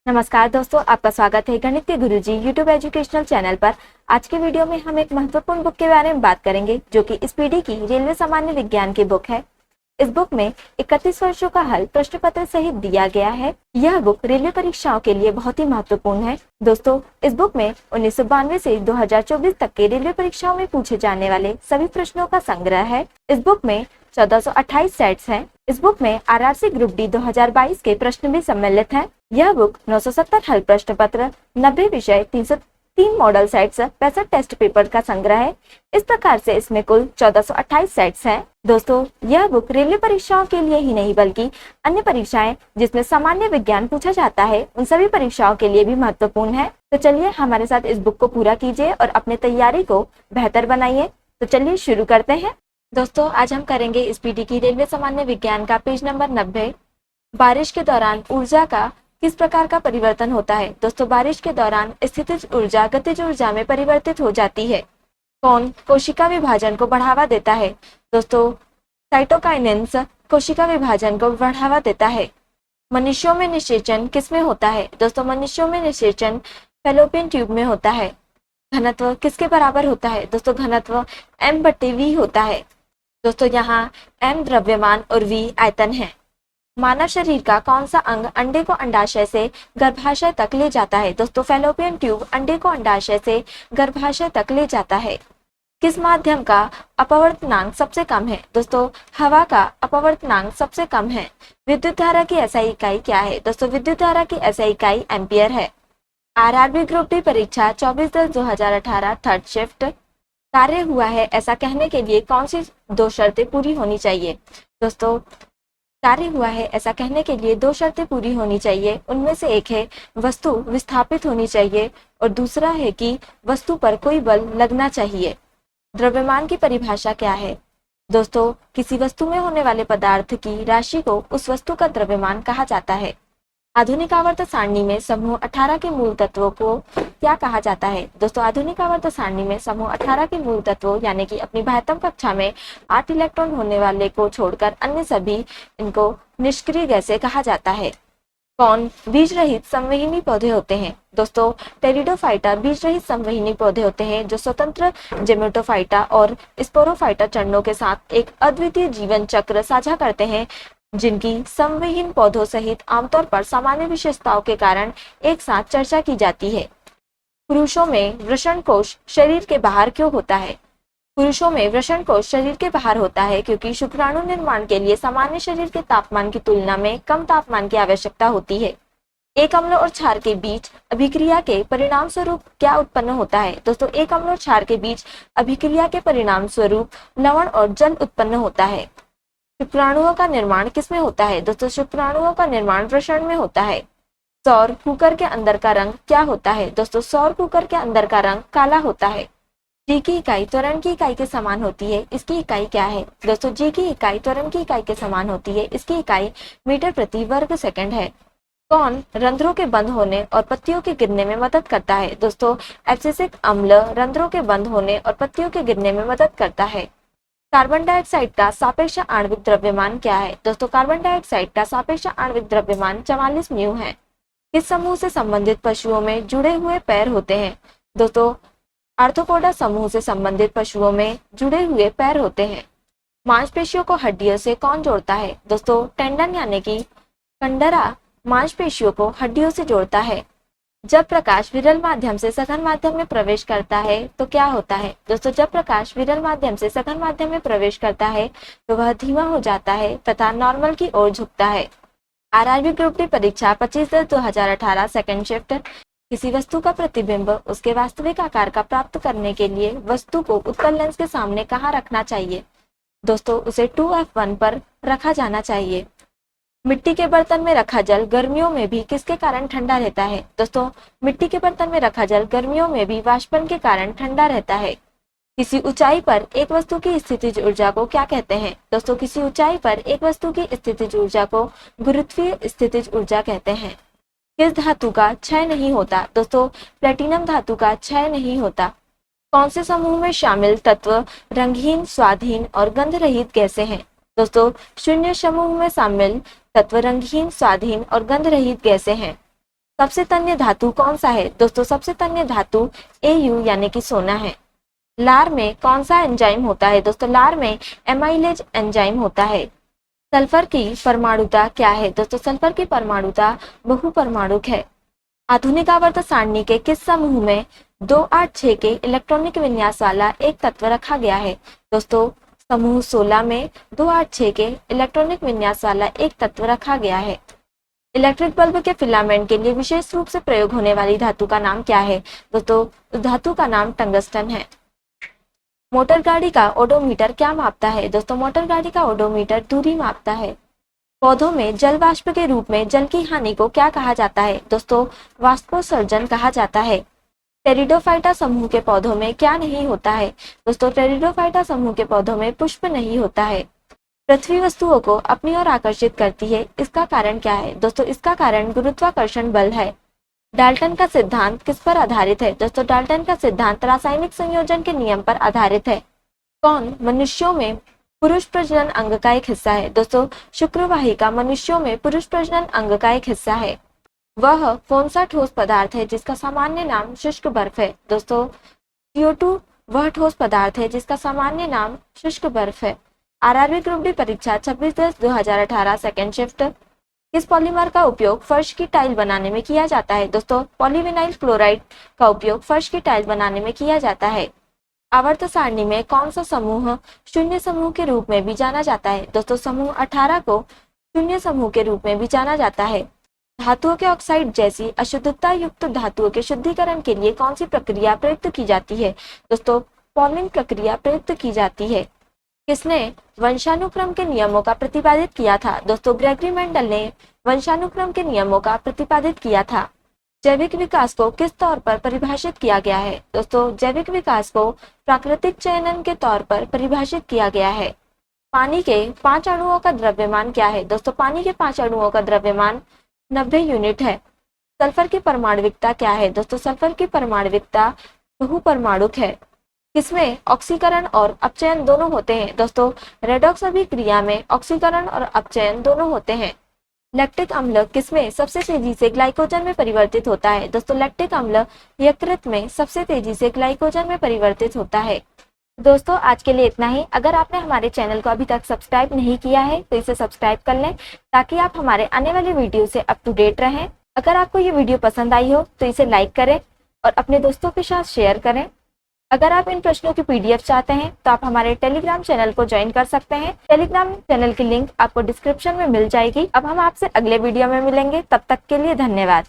नमस्कार दोस्तों, आपका स्वागत है गणित के गुरुजी यूट्यूब एजुकेशनल चैनल पर। आज के वीडियो में हम एक महत्वपूर्ण बुक के बारे में बात करेंगे जो कि इस पीढ़ी की रेलवे सामान्य विज्ञान की बुक है। इस बुक में 31 वर्षों का हल प्रश्न पत्र सहित दिया गया है। यह बुक रेलवे परीक्षाओं के लिए बहुत ही महत्वपूर्ण है। दोस्तों, इस बुक में 1992 से 2024 तक के रेलवे परीक्षाओं में पूछे जाने वाले सभी प्रश्नों का संग्रह है। इस बुक में 1428 सेट्स हैं। इस बुक में आरआरसी ग्रुप डी 2022 के प्रश्न भी सम्मिलित हैं। यह बुक 970 हल प्रश्न पत्र, 90 विषय, 303 मॉडल सेट्स, 65 टेस्ट पेपर का संग्रह है। इस प्रकार से इसमें कुल 1428 सेट्स हैं। दोस्तों, यह बुक रेलवे परीक्षाओं के लिए ही नहीं बल्कि अन्य परीक्षाएं जिसमें सामान्य विज्ञान पूछा जाता है उन सभी परीक्षाओं के लिए भी महत्वपूर्ण है। तो चलिए हमारे साथ इस बुक को पूरा कीजिए और अपने तैयारी को बेहतर बनाइए। तो चलिए शुरू करते हैं। दोस्तों, आज हम करेंगे इस पीढ़ी की रेलवे सामान्य विज्ञान का पेज नंबर 90। बारिश के दौरान ऊर्जा का किस प्रकार का परिवर्तन होता है। दोस्तों, बारिश के दौरान स्थितिज ऊर्जा गतिज ऊर्जा में परिवर्तित हो जाती है। कौन कोशिका विभाजन को बढ़ावा देता है। दोस्तों, साइटोकाइनेंस कोशिका विभाजन को बढ़ावा देता है। मनुष्यों में निषेचन किसमें होता है। दोस्तों, मनुष्यों में निषेचन फैलोपियन ट्यूब में होता है। घनत्व किसके बराबर होता है। दोस्तों, घनत्व m/v होता है। दोस्तों, यहाँ m द्रव्यमान और v आयतन है। मानव शरीर का कौन सा अंग अंडे को अंडाशय से गर्भाशय तक ले जाता है। दोस्तों, फैलोपियन ट्यूब अंडे को अंडाशय से गर्भाशय तक ले जाता है। किस माध्यम का अपवर्तनांक सबसे कम है। दोस्तों, हवा का अपवर्तनांक सबसे कम है। विद्युत धारा की एसआई इकाई क्या है। दोस्तों, विद्युत धारा की एसआई इकाई एम्पियर है। आरआरबी ग्रुप डी परीक्षा 24/10/2018 थर्ड शिफ्ट कार्य हुआ है ऐसा कहने के लिए कौन सी दो शर्तें पूरी होनी चाहिए। दोस्तों, कार्य हुआ है ऐसा कहने के लिए दो शर्तें पूरी होनी चाहिए। उनमें से एक है वस्तु विस्थापित होनी चाहिए और दूसरा है कि वस्तु पर कोई बल लगना चाहिए। द्रव्यमान की परिभाषा क्या है। दोस्तों, किसी वस्तु में होने वाले पदार्थ की राशि को उस वस्तु का द्रव्यमान कहा जाता है। आधुनिक आवर्त सारणी में समूह 18 के मूल तत्वों को क्या कहा जाता है। दोस्तों, आधुनिक आवर्त सारणी में समूह 18 के मूल तत्वों यानी कि अपनी 72 कक्षा में 8 इलेक्ट्रॉन होने वाले को छोड़कर अन्य सभी इनको निष्क्रिय गैसें कहा जाता है। कौन बीज रहित संवहनी पौधे होते हैं। दोस्तों, टेरिडोफाइटा बीज रहित संवहनी पौधे होते हैं जो स्वतंत्र जेमेटोफाइटा और स्पोरोफाइटा चरणों के साथ एक अद्वितीय जीवन चक्र साझा करते हैं, जिनकी संवहन पौधों सहित आमतौर पर सामान्य विशेषताओं के कारण एक साथ चर्चा की जाती है। पुरुषों में वृषण कोश शरीर के बाहर क्यों होता है। पुरुषों में वृषण कोश शरीर के बाहर होता है क्योंकि शुक्राणु निर्माण के लिए सामान्य शरीर के तापमान की तुलना में कम तापमान की आवश्यकता होती है। एक अम्ल और क्षार के बीच अभिक्रिया के परिणाम स्वरूप क्या उत्पन्न होता है। दोस्तों, एक अम्ल और क्षार के बीच अभिक्रिया के परिणाम स्वरूप लवण और जल उत्पन्न होता है। शुक्राणुओं का निर्माण किसमें होता है। दोस्तों, शुक्राणुओं का निर्माण वृषण में होता है। सौर कुकर के अंदर का रंग क्या होता है। दोस्तों, सौर कुकर के अंदर का रंग काला होता है। जी की इकाई त्वरण की इकाई के समान होती है, इसकी इकाई क्या है। दोस्तों, जी की इकाई त्वरण की इकाई के समान होती है, इसकी इकाई मीटर प्रति वर्ग सेकंड है। कौन रंध्रों के बंद होने और पत्तियों के गिरने में मदद करता है। दोस्तों, एब्सिसिक अम्ल रंध्रों के बंद होने और पत्तियों के गिरने में मदद करता है। कार्बन डाइऑक्साइड का सापेक्ष आणविक द्रव्यमान क्या है। दोस्तों, कार्बन डाइऑक्साइड का सापेक्ष आणविक द्रव्यमान 44 म्यू है। किस समूह से संबंधित पशुओं में जुड़े हुए पैर होते हैं। दोस्तों, आर्थ्रोपोडा समूह से संबंधित पशुओं में जुड़े हुए पैर होते हैं। मांसपेशियों को हड्डियों से कौन जोड़ता है। दोस्तों, टेंडन यानी कि कंडरा मांसपेशियों को हड्डियों से जोड़ता है। जब प्रकाश विरल माध्यम से सघन माध्यम में प्रवेश करता है तो क्या होता है। दोस्तों, जब प्रकाश विरल माध्यम से सघन माध्यम में प्रवेश करता है तो वह धीमा हो जाता है तथा नॉर्मल की ओर झुकता है। आरआरबी ग्रुप डी परीक्षा 25/10/2018 सेकंड शिफ्ट किसी वस्तु का प्रतिबिंब उसके वास्तविक आकार का प्राप्त करने के लिए वस्तु को उत्तल लेंस के सामने कहाँ रखना चाहिए। दोस्तों, उसे 2f1 पर रखा जाना चाहिए। मिट्टी के बर्तन में रखा जल गर्मियों में भी किसके कारण ठंडा रहता है। दोस्तों, मिट्टी के बर्तन में रखा जल गर्मियों में भी वाष्पन के कारण ठंडा रहता है। किसी ऊंचाई पर एक वस्तु की स्थितिज ऊर्जा को क्या कहते हैं। दोस्तों, किसी ऊंचाई पर एक वस्तु की स्थितिज ऊर्जा को गुरुत्वीय स्थितिज ऊर्जा कहते हैं। किस धातु का क्षय नहीं होता। दोस्तों, प्लेटिनम धातु का क्षय नहीं होता। कौन से समूह में शामिल तत्व रंगहीन, स्वादहीन और गंध रहित गैसें हैं। दोस्तों, शून्य समूह में शामिल तत्व रंगहीन, स्वादहीन और गंध रहित गैसें हैं। सबसे तन्य धातु कौन सा है? दोस्तों सबसे तन्य धातु Au यानी कि सोना है। लार में कौन सा एंजाइम होता है? दोस्तों लार में एमाइलेज एंजाइम होता है। सल्फर की परमाणुता क्या है? दोस्तों सल्फर की परमाणुता बहुपरमाणुक है। आधुनिक आवर्त सारणी के किस समूह में 286 के इलेक्ट्रॉनिक विन्यास वाला एक तत्व रखा गया है? दोस्तों समूह 16 में 286 के इलेक्ट्रॉनिक विन्यास वाला एक तत्व रखा गया है। इलेक्ट्रिक बल्ब के फिलामेंट के लिए विशेष रूप से प्रयोग होने वाली धातु का नाम क्या है? दोस्तों उस धातु का नाम टंगस्टन है। मोटर गाड़ी का ओडोमीटर क्या मापता है? दोस्तों मोटर गाड़ी का ओडोमीटर दूरी मापता है। पौधों में जल वाष्प के रूप में जल की हानि को क्या कहा जाता है? दोस्तों वाष्पोत्सर्जन कहा जाता है। टेरिडोफाइटा समूह के पौधों में क्या नहीं होता है? दोस्तों टेरिडोफाइटा समूह के पौधों में पुष्प नहीं होता है। पृथ्वी वस्तुओं को अपनी ओर आकर्षित करती है, इसका कारण क्या है? दोस्तों इसका कारण गुरुत्वाकर्षण बल है। डाल्टन का सिद्धांत किस पर आधारित है? दोस्तों डाल्टन का सिद्धांत रासायनिक संयोजन के नियम पर आधारित है। कौन मनुष्यों में पुरुष प्रजनन अंग का एक हिस्सा है? दोस्तों शुक्रवाहिका मनुष्यों में पुरुष प्रजनन अंग का एक हिस्सा है। वह कौन सा ठोस पदार्थ है जिसका सामान्य नाम शुष्क बर्फ है? दोस्तों CO2 वह ठोस पदार्थ है जिसका सामान्य नाम शुष्क बर्फ है। आरआरबी ग्रुप डी परीक्षा 26/10/2018 सेकेंड शिफ्ट। किस पॉलीमर का उपयोग फर्श की टाइल बनाने में किया जाता है? दोस्तों पॉलीविनाइल क्लोराइड का उपयोग फर्श की टाइल बनाने में किया जाता है। आवर्त सारणी में कौन सा समूह शून्य समूह के रूप में भी जाना जाता है? दोस्तों समूह 18 को शून्य समूह के रूप में भी जाना जाता है। धातुओं के ऑक्साइड जैसी अशुद्धता युक्त धातुओं के शुद्धिकरण के लिए कौन सी प्रक्रिया प्रयुक्त की जाती है? दोस्तों पॉलिंग प्रक्रिया प्रयुक्त की जाती है। किसने वंशानुक्रम के नियमों का प्रतिपादित किया था? दोस्तों ग्रेगरी मेंडल ने वंशानुक्रम के नियमों का प्रतिपादित किया था। जैविक विकास को किस तौर पर परिभाषित किया गया है? दोस्तों जैविक विकास को प्राकृतिक चयन के तौर पर परिभाषित किया गया है। पानी के 5 अणुओं का द्रव्यमान क्या है? दोस्तों पानी के 5 अणुओं का द्रव्यमान 90 यूनिट है। सल्फर की परमाणुविकता क्या है? दोस्तों सल्फर की परमाणुविकता बहुपरमाणुक है। किसमें ऑक्सीकरण और अपचयन दोनों होते हैं? दोस्तों रेडॉक्स अभिक्रिया में ऑक्सीकरण और अपचयन दोनों होते हैं। लैक्टिक अम्ल किसमें सबसे तेजी से ग्लाइकोजन में परिवर्तित होता है? दोस्तों लैक्टिक अम्ल यकृत में सबसे तेजी से ग्लाइकोजन में परिवर्तित होता है। दोस्तों आज के लिए इतना ही। अगर आपने हमारे चैनल को अभी तक सब्सक्राइब नहीं किया है तो इसे सब्सक्राइब कर लें ताकि आप हमारे आने वाले वीडियो से अप टू डेट रहें। अगर आपको ये वीडियो पसंद आई हो तो इसे लाइक करें और अपने दोस्तों के साथ शेयर करें। अगर आप इन प्रश्नों की PDF चाहते हैं तो आप हमारे टेलीग्राम चैनल को ज्वाइन कर सकते हैं। टेलीग्राम चैनल की लिंक आपको डिस्क्रिप्शन में मिल जाएगी। अब हम आपसे अगले वीडियो में मिलेंगे, तब तक के लिए धन्यवाद।